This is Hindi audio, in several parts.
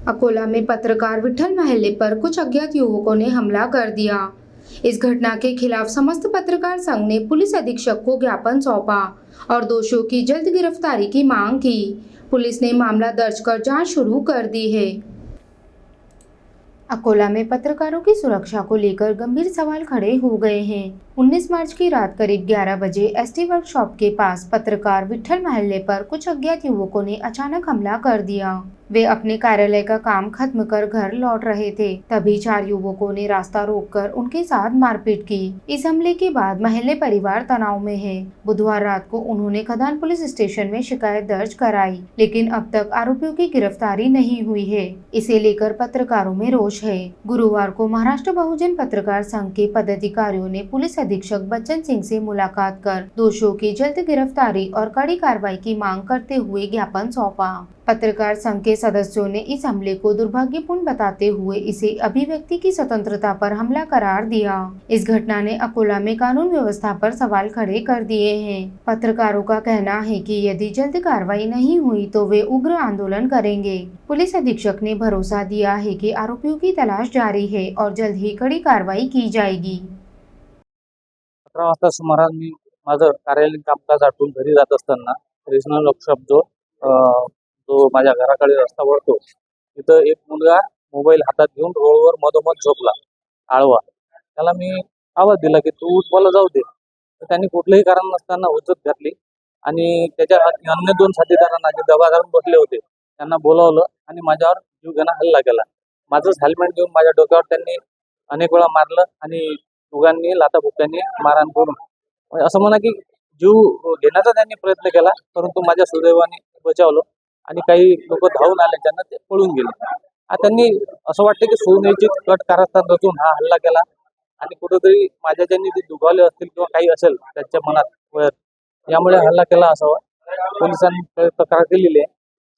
अकोला में पत्रकार विठल महल्ले पर कुछ अज्ञात युवकों ने हमला कर दिया। इस घटना के खिलाफ समस्त पत्रकार संघ ने पुलिस अधीक्षक को ज्ञापन सौंपा और दोषियों की जल्द गिरफ्तारी की मांग की। पुलिस ने मामला दर्ज कर जांच शुरू कर दी है। अकोला में पत्रकारों की सुरक्षा को लेकर गंभीर सवाल खड़े हो गए हैं। 19 मार्च की रात करीब 11 बजे एसटी वर्कशॉप के पास पत्रकार विठल महल्ले पर कुछ अज्ञात युवकों ने अचानक हमला कर दिया। वे अपने कार्यालय का काम खत्म कर घर लौट रहे थे, तभी 4 युवकों ने रास्ता रोककर उनके साथ मारपीट की। इस हमले के बाद महल्ले परिवार तनाव में है। बुधवार रात को उन्होंने खदान पुलिस स्टेशन में शिकायत दर्ज कराई, लेकिन अब तक आरोपियों की गिरफ्तारी नहीं हुई है। इसे लेकर पत्रकारों में रोष है। गुरुवार को महाराष्ट्र बहुजन पत्रकार संघ के पदाधिकारियों ने पुलिस अधीक्षक बच्चन सिंह से मुलाकात कर दोषियों की जल्द गिरफ्तारी और कड़ी कार्रवाई की मांग करते हुए ज्ञापन सौंपा। पत्रकार संघ के सदस्यों ने इस हमले को दुर्भाग्यपूर्ण बताते हुए इसे अभिव्यक्ति की स्वतंत्रता पर हमला करार दिया। इस घटना ने अकोला में कानून व्यवस्था पर सवाल खड़े कर दिए हैं। पत्रकारों का कहना है कि यदि जल्द कार्रवाई नहीं हुई तो वे उग्र आंदोलन करेंगे। पुलिस अधीक्षक ने भरोसा दिया है कि आरोपियों की तलाश जारी है और जल्द ही कड़ी कार्रवाई की जाएगी। 11 वाजता सुमारास मी माझं कार्यालयीन कामकाज आटून घरी जात असताना रिजनल वर्कशॉप जो माझ्या घराकडे रस्ता वळतो तिथं एक मुलगा मोबाईल हातात घेऊन रोडवर मधोमध झोपला आळवा. त्याला मी आवाज दिला की तू उठ, मला जाऊ दे. तर त्यांनी कुठलंही कारण नसताना उद्धत घातली आणि त्याच्या अन्य 2 साथीदारांना जे दबा घालून बसले होते त्यांना बोलावलं आणि माझ्यावर जीवघेणा हल्ला केला. माझंच हेल्मेट घेऊन माझ्या डोक्यावर त्यांनी अनेक वेळा मारलं आणि दोघांनी लाथाबुक्क्यांनी मारहाण करून असं म्हणा की जीव घेण्याचा त्यांनी प्रयत्न केला, परंतु माझ्या सुदैवाने बचावलं आणि काही लोक धावून आले, त्यांना ते पळून गेले. त्यांनी असं वाटतं की सुनियोजित कट कारस्थान रचून हा हल्ला केला आणि कुठेतरी माझ्या ज्यांनी ते दुखावले असतील किंवा काही असेल त्यांच्या मनात यामुळे हल्ला केला असावा. पोलिसांनी तक्रार केलेली आहे.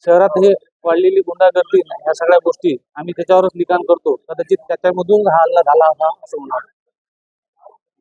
शहरात हे वाढलेली गुंडागर्दी ह्या सगळ्या गोष्टी आम्ही त्याच्यावरच लिखाण करतो. कदाचित त्याच्यामधून हा हल्ला झाला असा असं म्हणा.